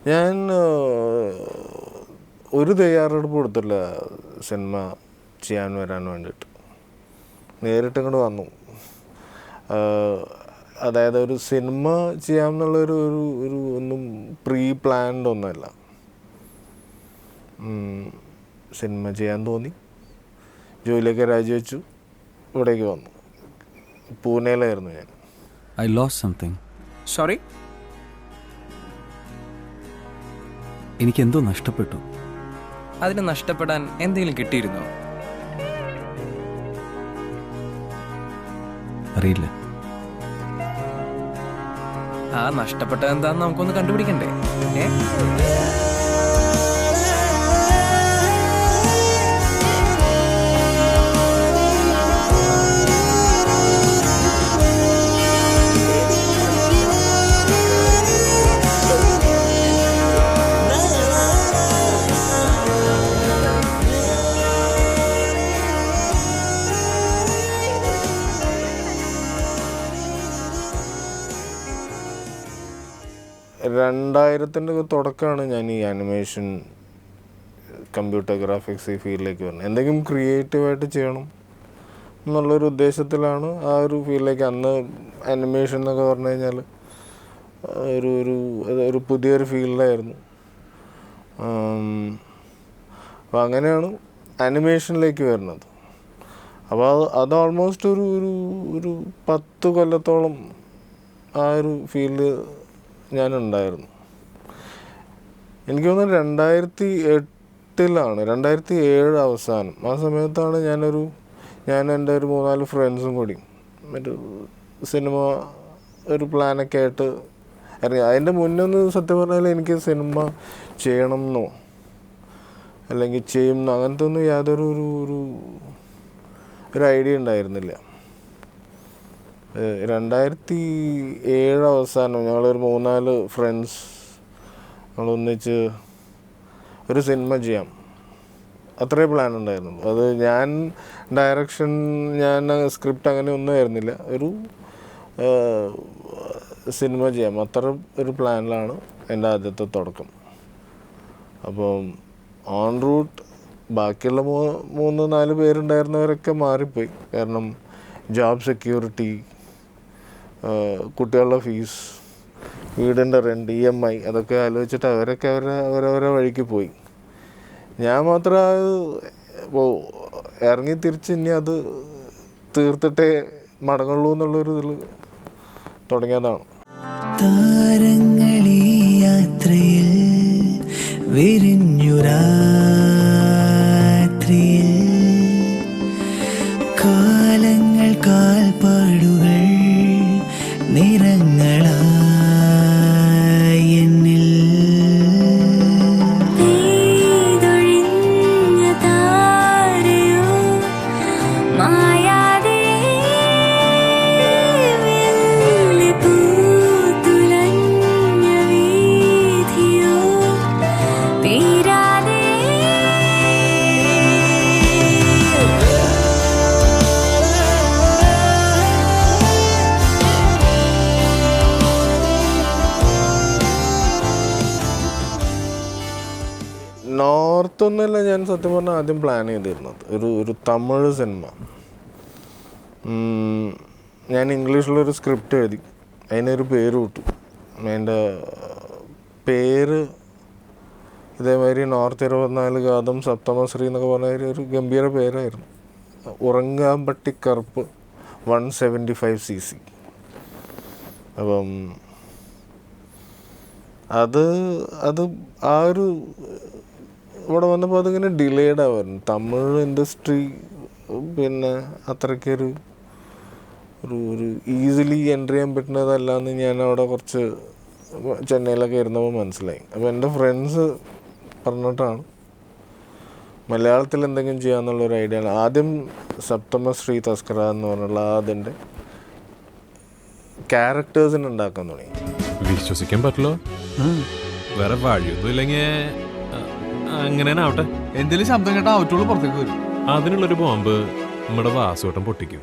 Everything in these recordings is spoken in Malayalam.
ഞാൻ ഒരു തയ്യാറെടുപ്പ് കൊടുത്തില്ല സിനിമ ചെയ്യാൻ വരാൻ വേണ്ടിയിട്ട്. നേരിട്ട് ഇങ്ങോട്ട് വന്നു. അതായത് ഒരു സിനിമ ചെയ്യാമെന്നുള്ളൊരു ഒരു ഒരു ഒന്നും പ്രീ പ്ലാൻഡ് ഒന്നുമല്ല. സിനിമ ചെയ്യാൻ തോന്നി, ജോലിയൊക്കെ രാജിവെച്ചു, ഇവിടേക്ക് വന്നു. പൂനെയിലായിരുന്നു ഞാൻ. I lost something. സോറി? എനിക്കെന്തോ നഷ്ടപ്പെട്ടു. അതിന് നഷ്ടപ്പെടാൻ എന്തെങ്കിലും കിട്ടിയിരുന്നോ? അറിയില്ല. ആ നഷ്ടപ്പെട്ടത് എന്താന്ന് നമുക്കൊന്ന് കണ്ടുപിടിക്കണ്ടേ? ഏ 2000-ൻ്റെ തുടക്കമാണ് ഞാൻ ഈ ആനിമേഷൻ, കമ്പ്യൂട്ടർ ഗ്രാഫിക്സ് ഈ ഫീൽഡിലേക്ക് വരുന്നത്. എന്തെങ്കിലും ക്രിയേറ്റീവായിട്ട് ചെയ്യണം എന്നുള്ളൊരു ഉദ്ദേശത്തിലാണ് ആ ഒരു ഫീൽഡിലേക്ക്. അന്ന് ആനിമേഷൻ എന്നൊക്കെ പറഞ്ഞു കഴിഞ്ഞാൽ ഒരു ഒരു ഒരു പുതിയൊരു ഫീൽഡായിരുന്നു. അപ്പോൾ അങ്ങനെയാണ് ആനിമേഷനിലേക്ക് വരുന്നത്. അപ്പോൾ അത് ഓൾമോസ്റ്റ് ഒരു ഒരു ഒരു 10 കൊല്ലത്തോളം ആ ഒരു ഫീൽഡ് ഞാനുണ്ടായിരുന്നു. എനിക്ക് തോന്നുന്നു 2008-ലാണ്, 2007 അവസാനം. ആ സമയത്താണ് ഞാൻ എൻ്റെ ഒരു 3-4 ഫ്രണ്ട്സും കൂടി ഒരു സിനിമ ഒരു പ്ലാനൊക്കെ ആയിട്ട് ഇറങ്ങി. അതിൻ്റെ മുന്നൊന്ന് സത്യം പറഞ്ഞാൽ എനിക്ക് സിനിമ ചെയ്യണം എന്നോ അല്ലെങ്കിൽ ചെയ്യുമെന്നോ അങ്ങനത്തെ ഒന്നും യാതൊരു ഒരു ഒരു ഐഡിയ ഉണ്ടായിരുന്നില്ല. 2007 അവസാനം ഞങ്ങളൊരു 3-4 ഫ്രണ്ട്സ് ഞങ്ങളൊന്നിച്ച് ഒരു സിനിമ ചെയ്യാം, അത്രേ പ്ലാൻ ഉണ്ടായിരുന്നു. അത് ഞാൻ ഡയറക്ഷൻ, ഞാൻ സ്ക്രിപ്റ്റ് അങ്ങനെ ഒന്നും ആയിരുന്നില്ല. ഒരു സിനിമ ചെയ്യാം, അത്ര ഒരു പ്ലാനിലാണ് എൻ്റെ ആദ്യത്തെ തുടക്കം. അപ്പം ഓൺ റൂട്ട് ബാക്കിയുള്ള 3-4 പേരുണ്ടായിരുന്നവരൊക്കെ മാറിപ്പോയി. കാരണം ജോബ് സെക്യൂരിറ്റി, കുട്ടികളുടെ ഫീസ്, വീടിൻ്റെ റെൻറ്റ്, EMI അതൊക്കെ ആലോചിച്ചിട്ട് അവരൊക്കെ അവരവരെ വഴിക്ക് പോയി. ഞാൻ മാത്രം ഇറങ്ങി തിരിച്ച് ഇനി അത് തീർത്തിട്ടേ മടങ്ങുള്ളൂ എന്നുള്ളൊരു ഇതിൽ തുടങ്ങിയതാണ്. താരങ്ങളീ യാത്രയിൽ വിരിഞ്ഞുരാത്രിയിൽ കാലങ്ങൾ കാൽപ്പാടുകൾ നിറങ്ങളായി എന്നിൽ പെയ്തൊഴിഞ്ഞ താരയോ മായാതെ വെള്ളി പൂത്തുലഞ്ഞ വീഥിയോ തീരാതെ നോർത്തൊന്നുമല്ല ഞാൻ സത്യം പറഞ്ഞാൽ ആദ്യം പ്ലാൻ ചെയ്തിരുന്നത് ഒരു തമിഴ് സിനിമ. ഞാൻ ഇംഗ്ലീഷിലൊരു സ്ക്രിപ്റ്റ് എഴുതി, അതിനൊരു പേര് കിട്ടു. അതിൻ്റെ പേര് ഇതേമാതിരി നോർത്ത് 24 ഗാതം സപ്തമശ്രീ എന്നൊക്കെ പറഞ്ഞ ഒരു ഗംഭീര പേരായിരുന്നു. ഉറങ്ങാമ്പട്ടിക്കറുപ്പ് 175cc. അപ്പം അത് ആ ഒരു ഇവിടെ വന്നപ്പോൾ അതിങ്ങനെ ഡിലേഡ് ആവായിരുന്നു. തമിഴ് ഇൻഡസ്ട്രി പിന്നെ അത്രയ്ക്കൊരു ഒരു ഈസിലി എൻട്രി ചെയ്യാൻ പറ്റുന്നതല്ല എന്ന് ഞാൻ അവിടെ കുറച്ച് ചെന്നൈയിലൊക്കെ ഇരുന്നപ്പോൾ മനസ്സിലായി. അപ്പോൾ എൻ്റെ ഫ്രണ്ട്സ് പറഞ്ഞിട്ടാണ് മലയാളത്തിൽ എന്തെങ്കിലും ചെയ്യാമെന്നുള്ളൊരു ഐഡിയ ആണ്. ആദ്യം സപ്തമശ്രീ തസ്കര എന്ന് പറഞ്ഞുള്ള അതിൻ്റെ ക്യാരക്ടേഴ്സിന് ഉണ്ടാക്കാൻ തുടങ്ങി. വിശ്വസിക്കാൻ പറ്റില്ലോ, വേറെ വഴിയൊന്നും ഇല്ലെങ്കിൽ അങ്ങനെ ആവട്ടെ. എന്തെങ്കിലും ശബ്ദം കേട്ടാ ഔറ്റുള്ളൂ പുറത്തേക്ക് വരും. അതിനുള്ളൊരു ബോംബ് നമ്മുടെ വാസുവട്ടം പൊട്ടിക്കും.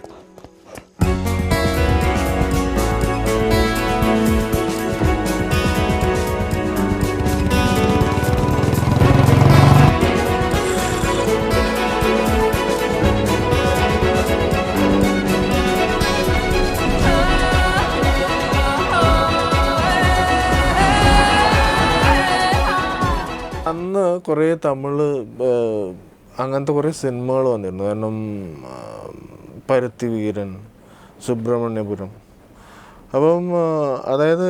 കുറേ തമിഴ് അങ്ങനത്തെ കുറേ സിനിമകൾ വന്നിരുന്നു. കാരണം പരുത്തി വീരൻ, സുബ്രഹ്മണ്യപുരം. അപ്പം അതായത്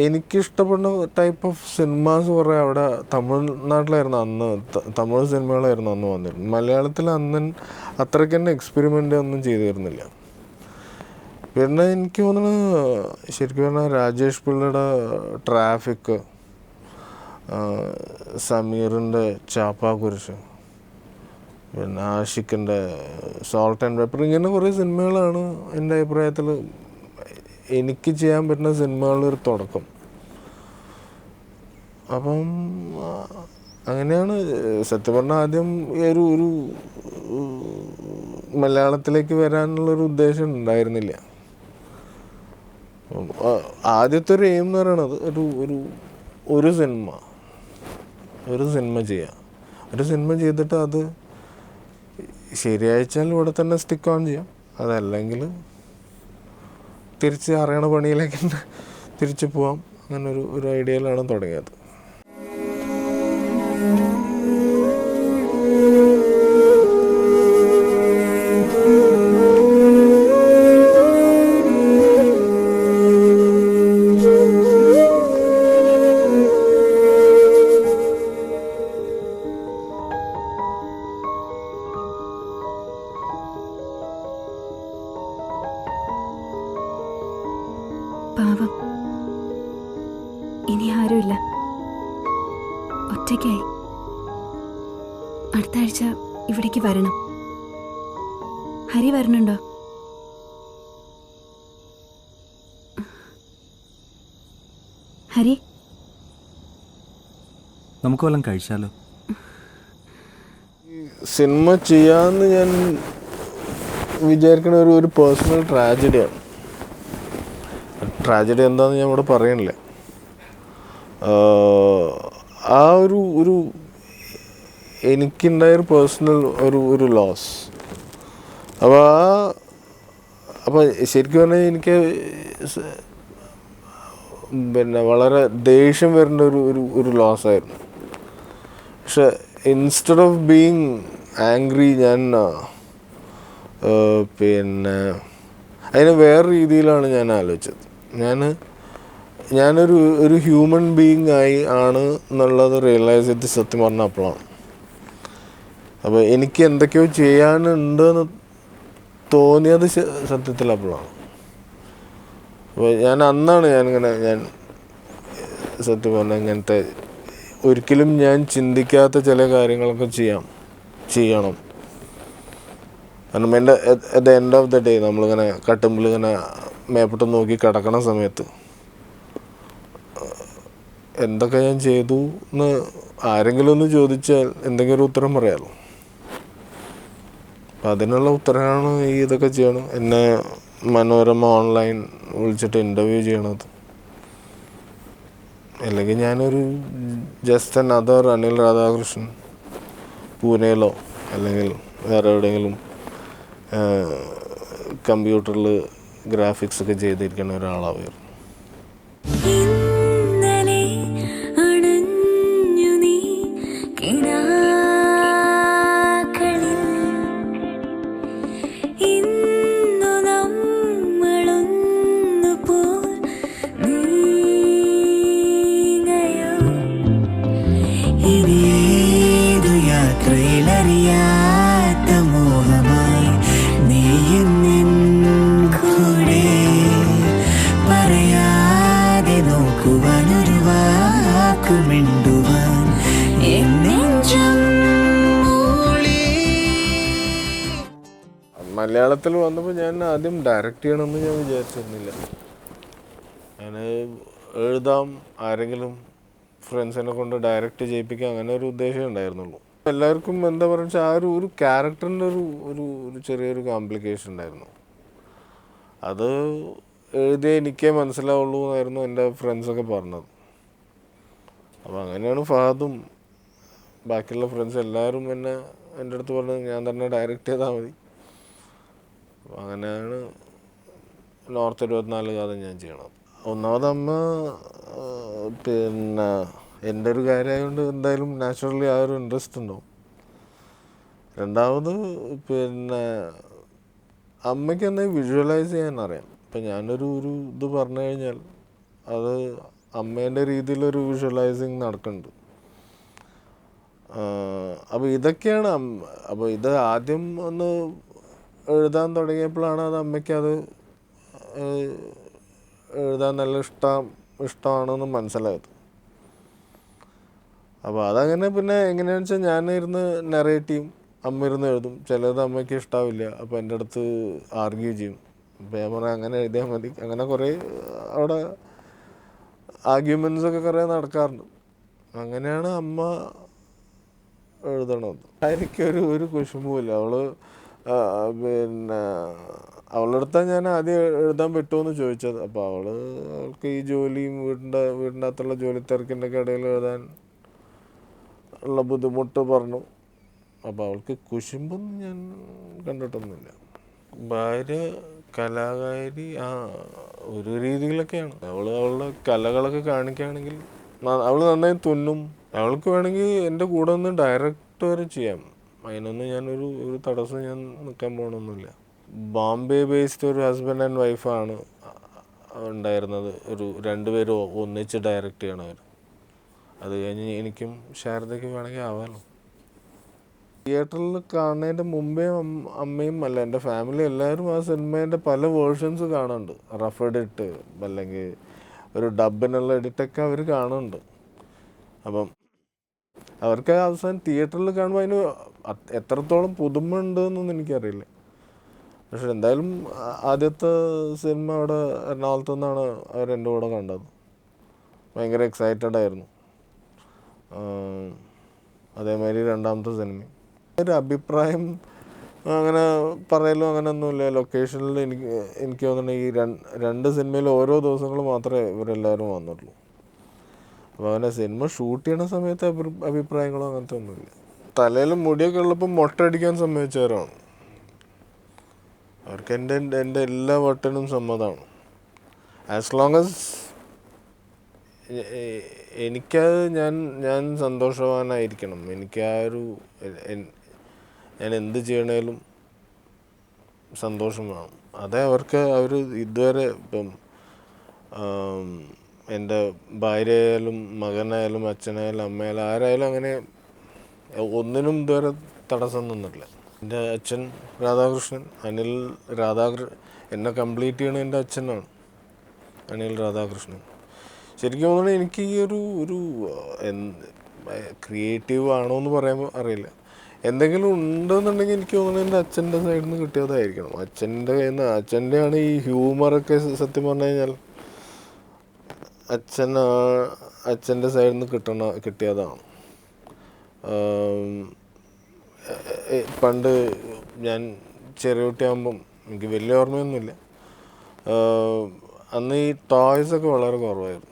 എനിക്കിഷ്ടപ്പെടുന്ന ടൈപ്പ് ഓഫ് സിനിമാസ് കുറേ അവിടെ തമിഴ്നാട്ടിലായിരുന്നു അന്ന്, തമിഴ് സിനിമകളായിരുന്നു അന്ന് വന്നിരുന്നത്. മലയാളത്തിൽ അന്ന് അത്രയ്ക്ക് തന്നെ എക്സ്പെരിമെൻ്റ് ഒന്നും ചെയ്തിരുന്നില്ല. പിന്നെ എനിക്ക് തോന്നുന്നു ശരിക്കും പറഞ്ഞാൽ രാജേഷ് പിള്ളയുടെ ട്രാഫിക്, സമീറിൻ്റെ ചാപ്പാക്കുരിശ്, പിന്നെ ആഷിഖിൻ്റെ സോൾട്ട് ആൻഡ് പെപ്പർ, ഇങ്ങനെ കുറേ സിനിമകളാണ് എൻ്റെ അഭിപ്രായത്തിൽ എനിക്ക് ചെയ്യാൻ പറ്റുന്ന സിനിമകളുടെ ഒരു തുടക്കം. അപ്പം അങ്ങനെയാണ് സത്യം പറഞ്ഞാൽ ആദ്യം ഒരു മലയാളത്തിലേക്ക് വരാനുള്ളൊരു ഉദ്ദേശം ഉണ്ടായിരുന്നില്ല. ആദ്യത്തെ ഒരു എയിം എന്ന് പറയണത് ഒരു സിനിമ ചെയ്യുക. ഒരു സിനിമ ചെയ്തിട്ട് അത് ശരിയാഴ്ചാൽ ഇവിടെ തന്നെ സ്റ്റിക്ക് ഓൺ ചെയ്യാം. അതല്ലെങ്കിൽ തിരിച്ച് അറിയണ പണിയിലേക്ക് തിരിച്ചു പോവാം. അങ്ങനെ ഒരു ഐഡിയയിലാണ് തുടങ്ങിയത്. പാവം, ഇനി ആരുമില്ല, ഒറ്റയ്ക്കായി. അടുത്ത ആഴ്ച ഇവിടേക്ക് വരണം. ഹരി വരണുണ്ടോ? ഹരി, നമുക്ക് വല്ലതും കഴിച്ചാലോ? സിനിമ ചെയ്യാമെന്ന് ഞാൻ വിചാരിക്കണ ഒരു പേഴ്സണൽ ട്രാജഡിയാണ്. ട്രാജഡി എന്താണെന്ന് ഞാൻ ഇവിടെ പറയണില്ല. ആ ഒരു എനിക്കുണ്ടായൊരു പേഴ്സണൽ ഒരു ലോസ്. അപ്പോൾ ശരിക്കും പറഞ്ഞാൽ എനിക്ക് പിന്നെ വളരെ ദേഷ്യം വരേണ്ട ഒരു ലോസായിരുന്നു. പക്ഷെ ഇൻസ്റ്റെഡ് ഓഫ് ബീങ് ആംഗ്രി ഞാൻ പിന്നെ അതിനെ വേറെ രീതിയിലാണ് ഞാൻ ആലോചിച്ചത്. ഞാനൊരു ഹ്യൂമൻ ബീങ് ആണ് എന്നുള്ളത് റിയലൈസ് ചെയ്ത് സത്യം പറഞ്ഞ അപ്പോഴാണ്. അപ്പോൾ എനിക്ക് എന്തൊക്കെയോ ചെയ്യാനുണ്ടെന്ന് തോന്നിയത് സത്യത്തിൽ അപ്പോഴാണ്. അപ്പോൾ അന്നാണ് ഞാൻ സത്യം പറഞ്ഞാൽ ഇങ്ങനത്തെ ഒരിക്കലും ഞാൻ ചിന്തിക്കാത്ത ചില കാര്യങ്ങളൊക്കെ ചെയ്യണം. കാരണം at the end of the day നമ്മളിങ്ങനെ കട്ടുമ്പിൽ ഇങ്ങനെ മേപ്പോട്ട് നോക്കി കിടക്കണ സമയത്ത് എന്തൊക്കെ ഞാൻ ചെയ്തു എന്ന് ആരെങ്കിലും ഒന്ന് ചോദിച്ചാൽ എന്തെങ്കിലും ഒരു ഉത്തരം പറയാമല്ലോ. അപ്പം അതിനുള്ള ഉത്തരമാണ് ഇതൊക്കെ ചെയ്യണം. എന്നെ മനോരമ ഓൺലൈൻ വിളിച്ചിട്ട് ഇൻ്റർവ്യൂ ചെയ്യണത്. അല്ലെങ്കിൽ ഞാനൊരു ജസ്റ്റ് അനദർ അനിൽ രാധാകൃഷ്ണൻ പൂനെയിലോ അല്ലെങ്കിൽ വേറെ എവിടെയെങ്കിലും കമ്പ്യൂട്ടറിൽ ഗ്രാഫിക്സ് ഒക്കെ ചെയ്തിരിക്കുന്ന ഒരാളാവുമായിരുന്നു. ഇന്നലെ അണഞ്ഞു നീ കിനാക്കളിൽ, ഇന്നു നമ്മളൊന്നു പോൽ നീങ്ങയോ, ഇനിയേതു യാത്രയിലറിയാത്ത മോഹമായി നീയും നിൻ കൂടെ, പറയാതെ നോക്കുവാനൊരു വാക്കുമിണ്ടുവാൻ എൻ നെഞ്ചം മൂളി. മലയാളത്തിൽ വന്നപ്പോൾ ഞാൻ ആദ്യം ഡയറക്റ്റ് ചെയ്യണമെന്ന് ഞാൻ വിചാരിച്ചിരുന്നില്ല. ഞാൻ എഴുതാം, ആരെങ്കിലും ഫ്രണ്ട്സിനെ കൊണ്ട് ഡയറക്റ്റ് ചെയ്യിപ്പിക്കാം, അങ്ങനെ ഒരു ഉദ്ദേശമേ ഉണ്ടായിരുന്നുള്ളൂ. എല്ലാവർക്കും എന്താ പറയുക വെച്ചാൽ ആ ഒരു ക്യാരക്ടറിൻ്റെ ഒരു ചെറിയൊരു കോംപ്ലിക്കേഷൻ ഉണ്ടായിരുന്നു. അത് എഴുതിയേ എനിക്കേ മനസ്സിലാവുള്ളൂ എന്നായിരുന്നു എൻ്റെ ഫ്രണ്ട്സൊക്കെ പറഞ്ഞത്. അപ്പോൾ അങ്ങനെയാണ് ഫഹദും ബാക്കിയുള്ള ഫ്രണ്ട്സ് എല്ലാവരും എൻ്റെ അടുത്ത് പറഞ്ഞത് ഞാൻ തന്നെ ഡയറക്റ്റ് ചെയ്താൽ മതി. അപ്പോൾ അങ്ങനെയാണ് നോർത്ത് 24 കഥ ഞാൻ ചെയ്യണത്. ഒന്നാമത് അമ്മ പിന്നെ എൻ്റെ ഒരു കാര്യമായതുകൊണ്ട് എന്തായാലും നാച്ചുറലി ആ ഒരു ഇൻട്രസ്റ്റ് ഉണ്ടാവും. രണ്ടാമത് പിന്നെ അമ്മയ്ക്ക് എന്തെങ്കിലും വിഷ്വലൈസ് ചെയ്യാൻ അറിയാം. ഇപ്പം ഞാനൊരു ഇത് പറഞ്ഞു കഴിഞ്ഞാൽ അത് അമ്മേൻ്റെ രീതിയിലൊരു വിഷ്വലൈസിങ് നടക്കുന്നുണ്ട്. അപ്പോൾ ഇതൊക്കെയാണ് അപ്പോൾ ഇത് ആദ്യം ഒന്ന് എഴുതാൻ തുടങ്ങിയപ്പോഴാണ് അത് അമ്മയ്ക്കത് എഴുതാൻ നല്ല ഇഷ്ടമാണെന്ന് മനസ്സിലായത്. അപ്പോൾ അതങ്ങനെ പിന്നെ എങ്ങനെയാണെന്ന് വെച്ചാൽ ഞാനിരുന്ന് നെറേറ്റ് ചെയ്യും, അമ്മ ഇരുന്ന് എഴുതും. ചിലത് അമ്മയ്ക്ക് ഇഷ്ടാവില്ല, അപ്പോൾ എൻ്റെ അടുത്ത് ആർഗ്യൂ ചെയ്യും. അപ്പോൾ ഞാൻ പറഞ്ഞാൽ അങ്ങനെ എഴുതിയാൽ മതി. അങ്ങനെ കുറേ അവിടെ ആർഗ്യുമെൻറ്റ്സൊക്കെ കുറേ നടക്കാറുണ്ട്. അങ്ങനെയാണ് അമ്മ എഴുതണത്. എനിക്കൊരു കുശുമ്പുമില്ല. പിന്നെ അവളുടെ അടുത്താണ് ഞാൻ ആദ്യം എഴുതാൻ പറ്റുമോ എന്ന് ചോദിച്ചത്. അപ്പോൾ അവൾക്ക് ഈ ജോലിയും വീടിൻ്റെ അകത്തുള്ള ജോലി തിരക്കിൻ്റെ ഒക്കെ ഇടയിൽ എഴുതാൻ ഉള്ള ബുദ്ധിമുട്ട് പറഞ്ഞു. അപ്പോൾ അവൾക്ക് കുശുമ്പൊന്നും ഞാൻ കണ്ടിട്ടൊന്നുമില്ല. ഭാര്യ കലാകാരി ഒരു രീതിയിലൊക്കെയാണ്. അവളുടെ കലകളൊക്കെ കാണിക്കുകയാണെങ്കിൽ അവൾ നന്നായി തുന്നും. അവൾക്ക് വേണമെങ്കിൽ എൻ്റെ കൂടെ ഒന്ന് ഡയറക്റ്റ് വരെ ചെയ്യാം. അതിനൊന്നും ഞാനൊരു തടസ്സം ഞാൻ നിൽക്കാൻ പോകണമെന്നില്ല. ബോംബെ ബേസ്ഡ് ഒരു ഹസ്ബൻഡ് ആൻഡ് വൈഫാണ് ഉണ്ടായിരുന്നത്. 2 പേരും ഒന്നിച്ച് ഡയറക്റ്റ് ചെയ്യണവർ. അത് കഴിഞ്ഞ് എനിക്കും ശാരദയ്ക്കും വേണമെങ്കിൽ ആവാമല്ലോ. തിയേറ്ററിൽ കാണുന്നതിൻ്റെ മുമ്പേ അമ്മയും അല്ല എൻ്റെ ഫാമിലി എല്ലാവരും ആ സിനിമേൻ്റെ പല വേർഷൻസ് കാണുന്നുണ്ട്. റഫ് എഡിറ്റ് അല്ലെങ്കിൽ ഒരു ഡബിനുള്ള എഡിറ്റൊക്കെ അവർ കാണുന്നുണ്ട്. അപ്പം അവർക്ക് അവസാനം തിയേറ്ററിൽ കാണുമ്പോൾ അതിന് എത്രത്തോളം പുതുമ ഉണ്ടെന്നൊന്നും എനിക്കറിയില്ല. പക്ഷെ എന്തായാലും ആദ്യത്തെ സിനിമ അവിടെ എറണാകുളത്തു നിന്നാണ് അവരെൻ്റെ കൂടെ കണ്ടത്. ഭയങ്കര എക്സൈറ്റഡ് ആയിരുന്നു. അതേമാതിരി രണ്ടാമത്തെ സിനിമ ഒരു അഭിപ്രായം അങ്ങനെ പറയലോ അങ്ങനെയൊന്നുമില്ല. ലൊക്കേഷനിൽ എനിക്ക് തോന്നുന്നു ഈ 2 സിനിമയിൽ ഓരോ ദിവസങ്ങൾ മാത്രമേ ഇവരെല്ലാവരും വന്നിട്ടുള്ളൂ. അപ്പോൾ അവനെ സിനിമ ഷൂട്ട് ചെയ്യണ സമയത്ത് അഭിപ്രായങ്ങളോ അങ്ങനത്തെ ഒന്നുമില്ല. തലയിൽ മുടിയൊക്കെ ഉള്ളപ്പോൾ മൊട്ടടിക്കാൻ സമ്മതിച്ചവരാണ്. അവർക്ക് എൻ്റെ എല്ലാ വട്ടനും സമ്മതമാണ്. ആസ് ലോങ് ആസ് എനിക്കത് ഞാൻ സന്തോഷവാനായിരിക്കണം. എനിക്ക് ഞാൻ എന്ത് ചെയ്യണേലും സന്തോഷം വേണം. അതേ അവർ ഇതുവരെ ഇപ്പം എൻ്റെ ഭാര്യയായാലും മകനായാലും അച്ഛനായാലും അമ്മയായാലും ആരായാലും അങ്ങനെ ഒന്നിനും ഇതുവരെ തടസ്സം നിന്നിട്ടില്ല. എൻ്റെ അച്ഛൻ രാധാകൃഷ്ണൻ, എന്നെ കംപ്ലീറ്റ് ചെയ്യണ എൻ്റെ അച്ഛനാണ് അനിൽ രാധാകൃഷ്ണൻ. ശരിക്കും തോന്നുന്നത് എനിക്ക് ഈ ഒരു ക്രിയേറ്റീവ് ആണോ എന്ന് പറയാൻ അറിയില്ല. എന്തെങ്കിലും ഉണ്ടെന്നുണ്ടെങ്കിൽ എനിക്ക് തോന്നുന്നത് എൻ്റെ അച്ഛൻ്റെ സൈഡിൽ നിന്ന് കിട്ടിയതായിരിക്കണം. അച്ഛൻ്റെ കയ്യിൽ നിന്ന് അച്ഛൻ്റെയാണ് ഈ ഹ്യൂമറൊക്കെ. സത്യം പറഞ്ഞു കഴിഞ്ഞാൽ അച്ഛൻ്റെ സൈഡിൽ നിന്ന് കിട്ടിയതാണ്. പണ്ട് ഞാൻ ചെറിയ കുട്ടിയാകുമ്പം എനിക്ക് വലിയ ഓർമ്മയൊന്നുമില്ല. അന്ന് ഈ ടോയ്സൊക്കെ വളരെ കുറവായിരുന്നു.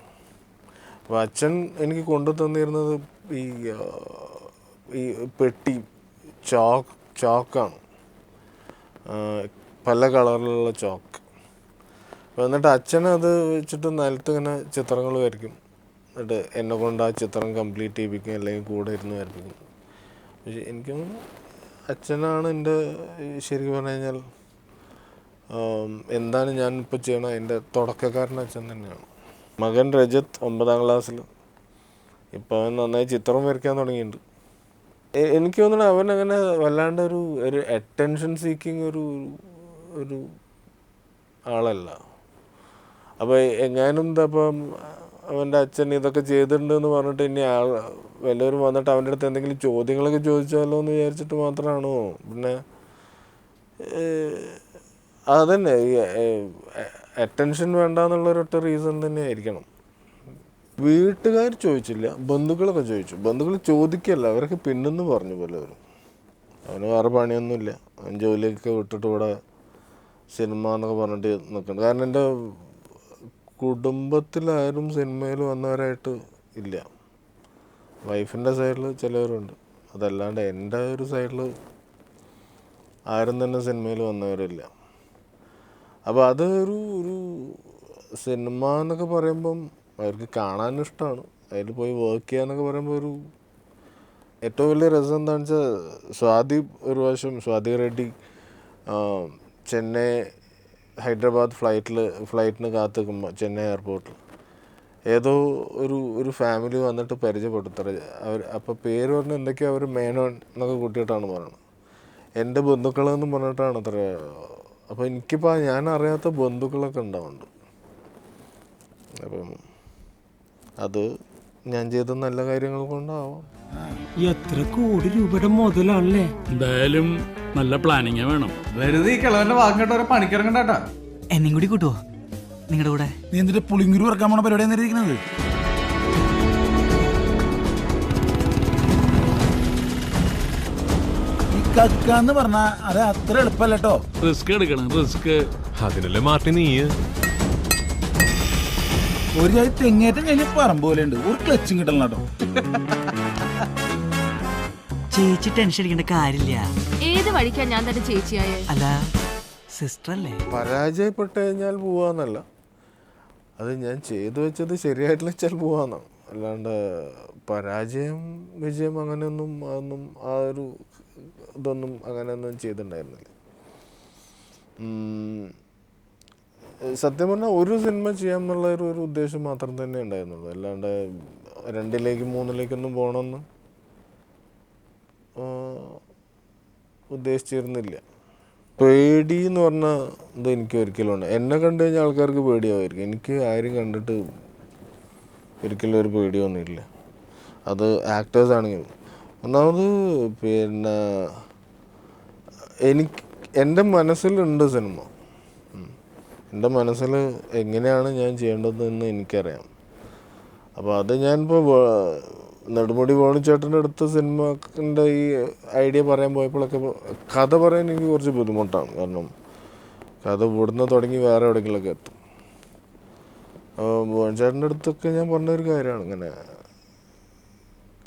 അപ്പോൾ അച്ഛൻ എനിക്ക് കൊണ്ടു തന്നിരുന്നത് ഈ പെട്ടി ചോക്കാണ്, പല കളറിലുള്ള ചോക്ക്. അപ്പോൾ എന്നിട്ട് അച്ഛനത് വെച്ചിട്ട് നിലത്ത് ഇങ്ങനെ ചിത്രങ്ങൾ വരയ്ക്കും. എന്നിട്ട് എന്നെ കൊണ്ട് ആ ചിത്രം കംപ്ലീറ്റ് ചെയ്യിപ്പിക്കും, അല്ലെങ്കിൽ കൂടെ ഇരുന്ന് വരപ്പിക്കും. പക്ഷേ എനിക്ക് അച്ഛനാണ് എൻ്റെ ശരിക്കും പറഞ്ഞു കഴിഞ്ഞാൽ എന്താണ് ഞാനിപ്പോൾ ചെയ്യണം എൻ്റെ തുടക്കക്കാരൻ അച്ഛൻ തന്നെയാണ്. മകൻ രജത്ത് 9ാം ക്ലാസ്സിൽ. ഇപ്പോൾ അവൻ നന്നായി ചിത്രം വരയ്ക്കാൻ തുടങ്ങിയിട്ടുണ്ട്. എനിക്ക് തോന്നുന്നു അവനങ്ങനെ വല്ലാണ്ട് ഒരു അറ്റൻഷൻ സീക്കിങ് ഒരു ആളല്ല. അപ്പോൾ എങ്ങാനും ഇതപ്പം അവൻ്റെ അച്ഛൻ ഇതൊക്കെ ചെയ്തിട്ടുണ്ടെന്ന് പറഞ്ഞിട്ട് ഇനി വല്ലവരും വന്നിട്ട് അവൻ്റെ അടുത്ത് എന്തെങ്കിലും ചോദ്യങ്ങളൊക്കെ ചോദിച്ചാലോ എന്ന് വിചാരിച്ചിട്ട് മാത്രമാണോ? പിന്നെ അതന്നെ ഈ അറ്റൻഷൻ വേണ്ടെന്നുള്ളൊരൊറ്റ റീസൺ തന്നെ ആയിരിക്കണം. വീട്ടുകാർ ചോദിച്ചില്ല, ബന്ധുക്കളൊക്കെ ചോദിച്ചു. ബന്ധുക്കൾ ചോദിക്കല്ല, അവരൊക്കെ പിന്നെന്ന് പറഞ്ഞു പലവരും. അവന് വേറെ പണിയൊന്നുമില്ല, അവൻ ജോലിയൊക്കെ വിട്ടിട്ട് ഇവിടെ സിനിമ എന്നൊക്കെ പറഞ്ഞിട്ട് നിൽക്കുന്നുണ്ട്. കാരണം എൻ്റെ കുടുംബത്തിലാരും സിനിമയിൽ വന്നവരായിട്ട് ഇല്ല. വൈഫിൻ്റെ സൈഡിൽ ചിലവരുണ്ട്, അതല്ലാണ്ട് എൻ്റെ ഒരു സൈഡിൽ ആരും തന്നെ സിനിമയിൽ വന്നവരില്ല. അപ്പോൾ അത് ഒരു സിനിമ എന്നൊക്കെ പറയുമ്പം അവർക്ക് കാണാനും ഇഷ്ടമാണ്, അതിൽ പോയി വർക്ക് ചെയ്യാന്നൊക്കെ പറയുമ്പോൾ ഒരു ഏറ്റവും വലിയ രസം എന്താണെന്ന് വെച്ചാൽ സ്വാതി റെഡ്ഡി ചെന്നൈ ഹൈദരാബാദ് ഫ്ലൈറ്റിന് കാത്ത് നിൽക്കുമ്പോൾ ചെന്നൈ എയർപോർട്ടിൽ ഏതോ ഒരു ഫാമിലി വന്നിട്ട് പരിചയപ്പെടുത്തറ അപ്പോൾ പേര് പറഞ്ഞ് എന്തൊക്കെയോ അവർ മേനോൻ എന്നൊക്കെ കൂട്ടിയിട്ടാണ് പറയുന്നത്. എൻ്റെ ബന്ധുക്കളെന്ന് പറഞ്ഞിട്ടാണ് അത്ര. അപ്പോൾ എനിക്കിപ്പോൾ ഞാൻ അറിയാത്ത ബന്ധുക്കളൊക്കെ ഉണ്ടാവുന്നുണ്ട്. അപ്പം അത് ഞാൻ ചെയ്ത നല്ല കാര്യങ്ങൾ കൊണ്ടാവാം. എത്ര കോടി രൂപയുടെ മുതലാണല്ലേ? എന്തായാലും നല്ല പ്ലാനിങ് വേണം. വെറുതെ ഈ കിളവന്റെ വാക്ക് കേട്ടവരെ പണിക്കിറങ്ങണ്ടാ. എന്നെയും കൂടി കൂട്ടുവോ നിങ്ങളുടെ കൂടെ? നീ എന്നിട്ട് പുളിങ്കുരു ഇറക്കാൻ പോണ പരിപാടി എന്നിരിക്കുന്നത്. ഈ കക്കാന്ന് പറഞ്ഞാ അത് അത്ര എളുപ്പല്ലോ. റിസ്ക് എടുക്കണം, റിസ്ക്. അതിനല്ലേ മാർട്ടി നീ ഒരു ചായ തെങ്ങേറ്റം കഴിഞ്ഞ പറമ്പ് പോലെ ഉണ്ട്. ഒരു ക്ലച്ചും കിട്ടണം കേട്ടോ. ചേച്ചി ടെൻഷൻ അടിക്കേണ്ട കാര്യമില്ല. ഏത് വഴിക്കാ ഞാൻ തന്നെ ചേച്ചിയായേ? അല്ല സിസ്റ്റർ അല്ലേ? പരാജയപ്പെട്ട് കഴിഞ്ഞാൽ പോവാന്നല്ല, അത് ഞാൻ ചെയ്തു വെച്ചത് ശരിയായിട്ടില്ല വെച്ചാൽ പോവാന്നാണ്. അല്ലാണ്ട് വിജയം അങ്ങനെയൊന്നും അതൊന്നും ആ ഒരു ഇതൊന്നും അങ്ങനെയൊന്നും ചെയ്തിട്ടുണ്ടായിരുന്നില്ല. സത്യം പറഞ്ഞാൽ ഒരു സിനിമ ചെയ്യാമെന്നുള്ള ഒരു ഉദ്ദേശം മാത്രം തന്നെ ഉണ്ടായിരുന്നുള്ളൂ. അല്ലാണ്ട് 2ലേക്ക് 3ലേക്കൊന്നും പോകണമെന്ന് ഉദ്ദേശിച്ചിരുന്നില്ല. പേടി എന്ന് പറഞ്ഞാൽ ഇത് എനിക്ക് ഒരിക്കലും ഉണ്ട്. എന്നെ കണ്ടു കഴിഞ്ഞാൽ ആൾക്കാർക്ക് പേടിയാവുമായിരിക്കും. എനിക്ക് ആരും കണ്ടിട്ട് ഒരിക്കലും ഒരു പേടിയൊന്നുമില്ല. അത് ആക്ടേഴ്സ് ആണെങ്കിലും. ഒന്നാമത് പിന്നെ എൻ്റെ മനസ്സിലുണ്ട് സിനിമ. എൻ്റെ മനസ്സിൽ എങ്ങനെയാണ് ഞാൻ ചെയ്യേണ്ടതെന്ന് എനിക്കറിയാം. അപ്പോൾ അത് ഞാനിപ്പോൾ നെടുമുടി വേണുചേട്ടൻ്റെ അടുത്ത സിനിമൻ്റെ ഈ ഐഡിയ പറയാൻ പോയപ്പോഴൊക്കെ കഥ പറയാൻ എനിക്ക് കുറച്ച് ബുദ്ധിമുട്ടാണ്. കാരണം കഥ ഇവിടുന്ന് തുടങ്ങി വേറെ എവിടെയെങ്കിലൊക്കെ എത്തും. വേണുചേട്ടൻ്റെ അടുത്തൊക്കെ ഞാൻ പറഞ്ഞൊരു കാര്യമാണ്, ഇങ്ങനെ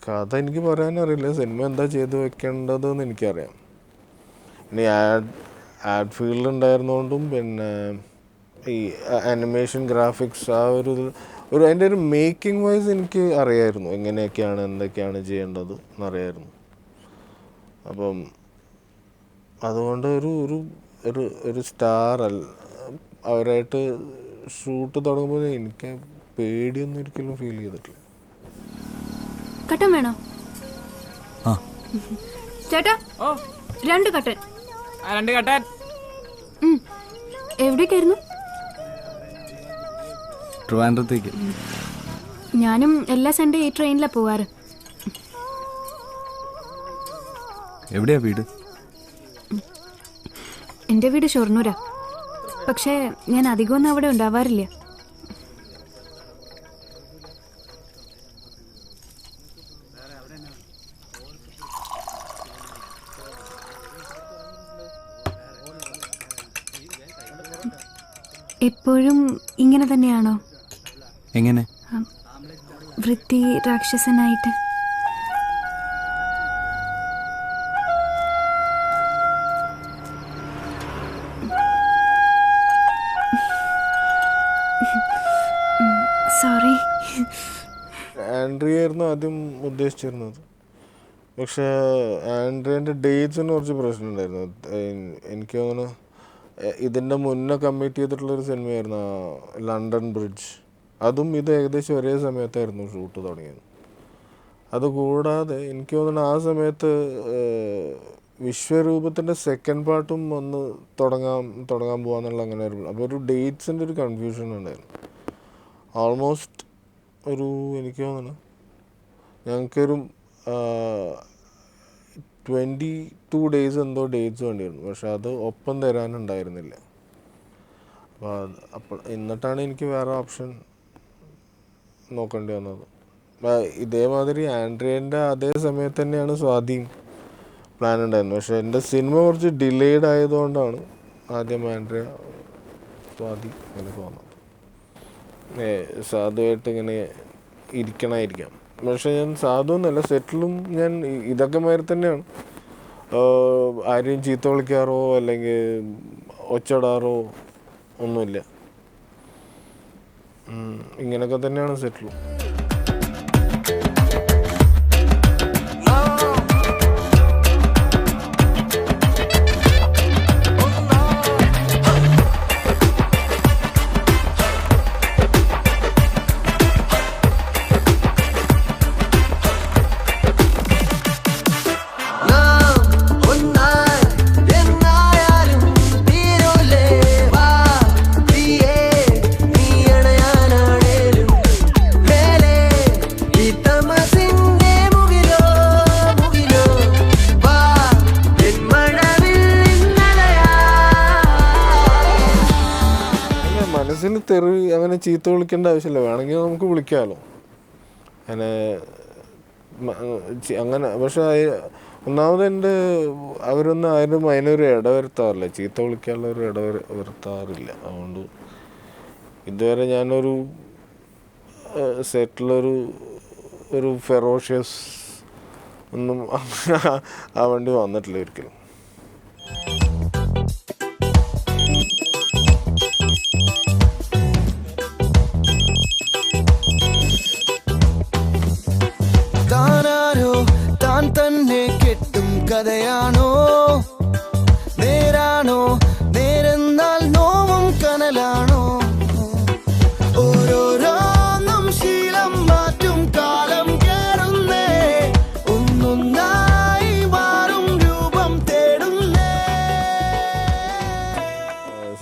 കഥ എനിക്ക് പറയാനറിയില്ല, സിനിമ എന്താ ചെയ്ത് വെക്കേണ്ടതെന്ന് എനിക്കറിയാം. ഇനി ആഡ് ഫീൽഡ് ഉണ്ടായിരുന്നുകൊണ്ടും പിന്നെ ഈ ആനിമേഷൻ ഗ്രാഫിക്സ് ആ ഒരു അതിൻ്റെ ഒരു മേക്കിംഗ് വൈസ് എനിക്ക് അറിയായിരുന്നു എങ്ങനെയൊക്കെയാണ് എന്തൊക്കെയാണ് ചെയ്യേണ്ടത് എന്നറിയായിരുന്നു. അപ്പം അതുകൊണ്ട് ഒരു സ്റ്റാർ അവരായിട്ട് ഷൂട്ട് തുടങ്ങുമ്പോൾ എനിക്ക് പേടിയൊന്നും ഒരിക്കലും ഫീൽ ചെയ്തിട്ടില്ല. കട്ടൻ വേണോ? ചേട്ടാ 2 കട്ടൻ. 2 കട്ടൻ. എവിടേക്കായിരുന്നു? ട്രിവാൻഡ്രത്തേക്ക്. ഞാനും എല്ലാ സൺഡേ ഈ ട്രെയിനിലാണ് പോവാറ്. എവിടെയാ വീട്? എൻ്റെ വീട് ഷൊർണൂരാ. പക്ഷേ ഞാൻ അധികമൊന്നും അവിടെ ഉണ്ടാവാറില്ല. എപ്പോഴും ഇങ്ങനെ തന്നെയാണോ? എങ്ങനെ? വൃത്തി രാക്ഷസനായിട്ട്. സോറി. ആൻഡ്രിയായിരുന്നു ആദ്യം ഉദ്ദേശിച്ചിരുന്നത്. പക്ഷേ ആൻഡ്രിയൻ്റെ ഡേറ്റ്സിന് കുറച്ച് പ്രശ്നമുണ്ടായിരുന്നു. എനിക്ക് തോന്നുന്നു ഇതിൻ്റെ മുന്നേ കമ്മിറ്റ് ചെയ്തിട്ടുള്ളൊരു സിനിമയായിരുന്നു ലണ്ടൻ ബ്രിഡ്ജ്. അതും ഇത് ഏകദേശം ഒരേ സമയത്തായിരുന്നു ഷൂട്ട് തുടങ്ങിയത്. അതുകൂടാതെ എനിക്ക് തോന്നുന്നു ആ സമയത്ത് വിശ്വരൂപത്തിൻ്റെ സെക്കൻഡ് പാർട്ടും ഒന്ന് തുടങ്ങാൻ പോകാന്നുള്ള അങ്ങനെ ഒരു, അപ്പോൾ ഒരു ഡേറ്റ്സിൻ്റെ ഒരു കൺഫ്യൂഷൻ ഉണ്ടായിരുന്നു. ഓൾമോസ്റ്റ് എനിക്ക് തോന്നുന്നു ഞങ്ങൾക്കൊരു 22 days എന്തോ ഡേറ്റ്സ് വേണ്ടിയിരുന്നു. പക്ഷെ അത് ഒപ്പം തരാനുണ്ടായിരുന്നില്ല. അപ്പോൾ എന്നിട്ടാണ് എനിക്ക് വേറെ ഓപ്ഷൻ നോക്കേണ്ടി വന്നത്. ഇതേമാതിരി ആൻഡ്രിയൻ്റെ അതേ സമയത്ത് തന്നെയാണ് സ്വാതിയും പ്ലാൻ ഉണ്ടായിരുന്നത്. പക്ഷെ എൻ്റെ സിനിമ കുറച്ച് ഡിലേഡ് ആയതുകൊണ്ടാണ് ആദ്യം ആൻഡ്രിയ സ്വാതി അങ്ങനെ തോന്നുന്നത്. സാധുവായിട്ട് ഇങ്ങനെ ഇരിക്കണമായിരിക്കാം. പക്ഷെ ഞാൻ സാധു എന്നല്ല, സെറ്റിലും ഞാൻ ഇതൊക്കെ മാതിരി തന്നെയാണ്. ആരെയും ചീത്ത വിളിക്കാറോ അല്ലെങ്കിൽ ഒച്ചടാറോ ഒന്നുമില്ല. ഇങ്ങനെയൊക്കെ തന്നെയാണ് സെറ്റിലും. തെറി അങ്ങനെ ചീത്ത വിളിക്കേണ്ട ആവശ്യമില്ല, വേണമെങ്കിൽ നമുക്ക് വിളിക്കാമല്ലോ അങ്ങനെ അങ്ങനെ. പക്ഷെ ഒന്നാമത് അവരൊന്നും അതിനൊരു ഇടവരുത്താറില്ല, ചീത്ത വിളിക്കാനുള്ള ഒരു ഇടവരുത്താറില്ല. അതുകൊണ്ട് ഇതുവരെ ഞാനൊരു സെറ്റിലൊരു ഫെറോഷ്യസ് ഒന്നും ആവേണ്ടി വന്നിട്ടില്ല ഒരിക്കലും. താൻ തന്നെ കെട്ടും കഥയാണോ, നേരാണോ, നേരെന്നാൽ നോവും കനലാണോ, ഓരോരോന്നും ശീലം മാറ്റും കാലം കേറുന്നേ, ഒന്നൊന്നായി മാറും രൂപം തേടുന്നേ.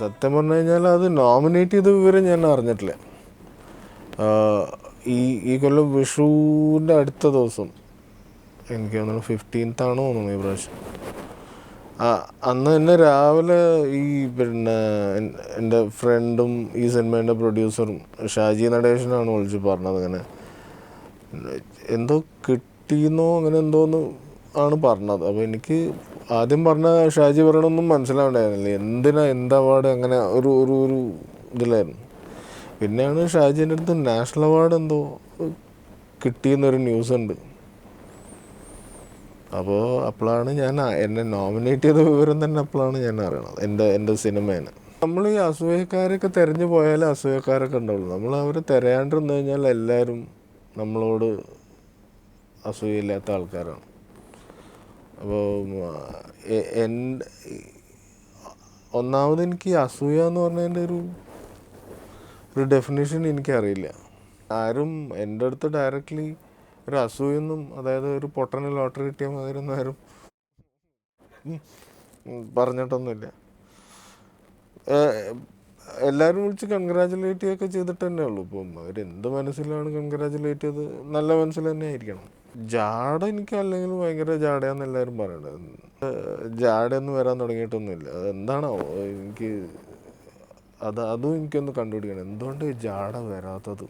സത്യം പറഞ്ഞു കഴിഞ്ഞാൽ അത് നോമിനേറ്റ് ചെയ്ത വിവരം ഞാൻ അറിഞ്ഞിട്ടില്ല. ഈ കൊല്ലം വിഷുവിൻ്റെ അടുത്ത ദിവസം, എനിക്ക് തോന്നുന്നു 15th തോന്നുന്നു ഈ പ്രാവശ്യം, അന്ന് തന്നെ രാവിലെ പിന്നെ എൻ്റെ ഫ്രണ്ടും ഈ സിനിമേൻ്റെ പ്രൊഡ്യൂസറും ഷാജി നടേശനാണ് വിളിച്ച് പറഞ്ഞത്, അങ്ങനെ എന്തോ കിട്ടിയെന്നോ അങ്ങനെ എന്തോന്ന് ആണ് പറഞ്ഞത്. അപ്പോൾ എനിക്ക് ആദ്യം പറഞ്ഞ ഷാജി പറയണമൊന്നും മനസ്സിലാവണ്ടായിരുന്നില്ല, എന്ത് അവാർഡ് അങ്ങനെ ഒരു ഇതിലായിരുന്നു. പിന്നെയാണ് ഷാജിൻ്റെ അടുത്ത് നാഷണൽ അവാർഡ് എന്തോ കിട്ടിയെന്നൊരു ന്യൂസ് ഉണ്ട്. അപ്പോൾ അപ്പോഴാണ് എന്നെ നോമിനേറ്റ് ചെയ്ത വിവരം തന്നെ അപ്പോഴാണ് ഞാൻ അറിയണത് എൻ്റെ സിനിമേനെ. നമ്മൾ ഈ അസൂയക്കാരൊക്കെ തിരഞ്ഞു പോയാലേ അസൂയക്കാരൊക്കെ ഉണ്ടാവുള്ളൂ. നമ്മൾ അവരെ തിരയാണ്ടിരുന്നു കഴിഞ്ഞാൽ എല്ലാവരും നമ്മളോട് അസൂയയില്ലാത്ത ആൾക്കാരാണ്. അപ്പോൾ ഒന്നാമത് എനിക്ക് ഈ അസൂയ എന്ന് പറഞ്ഞതിൻ്റെ ഒരു ഡെഫിനേഷൻ എനിക്കറിയില്ല. ആരും എൻ്റെ അടുത്ത് ഡയറക്റ്റ്ലി ഒരു അസൂയൊന്നും, അതായത് ഒരു പൊട്ടന് ലോട്ടറി കിട്ടിയ മാതിരൊന്നും ആരും പറഞ്ഞിട്ടൊന്നുമില്ല. എല്ലാവരും വിളിച്ച് കൺഗ്രാജുലേറ്റ് ചെയ്യുകയൊക്കെ ചെയ്തിട്ട് തന്നെ ഉള്ളൂ. ഇപ്പം അവരെന്ത് മനസ്സിലാണ് കൺഗ്രാജുലേറ്റ് ചെയ്ത്, നല്ല മനസ്സിൽ തന്നെ ആയിരിക്കണം. ജാട എനിക്ക് അല്ലെങ്കിൽ ഭയങ്കര ജാടയാന്ന് എല്ലാവരും പറയണത്. ജാടയൊന്നും വരാൻ തുടങ്ങിയിട്ടൊന്നുമില്ല. അതെന്താണോ എനിക്ക് അതും എനിക്കൊന്ന് കണ്ടുപിടിക്കണം, എന്തുകൊണ്ട് ജാട വരാത്തത്.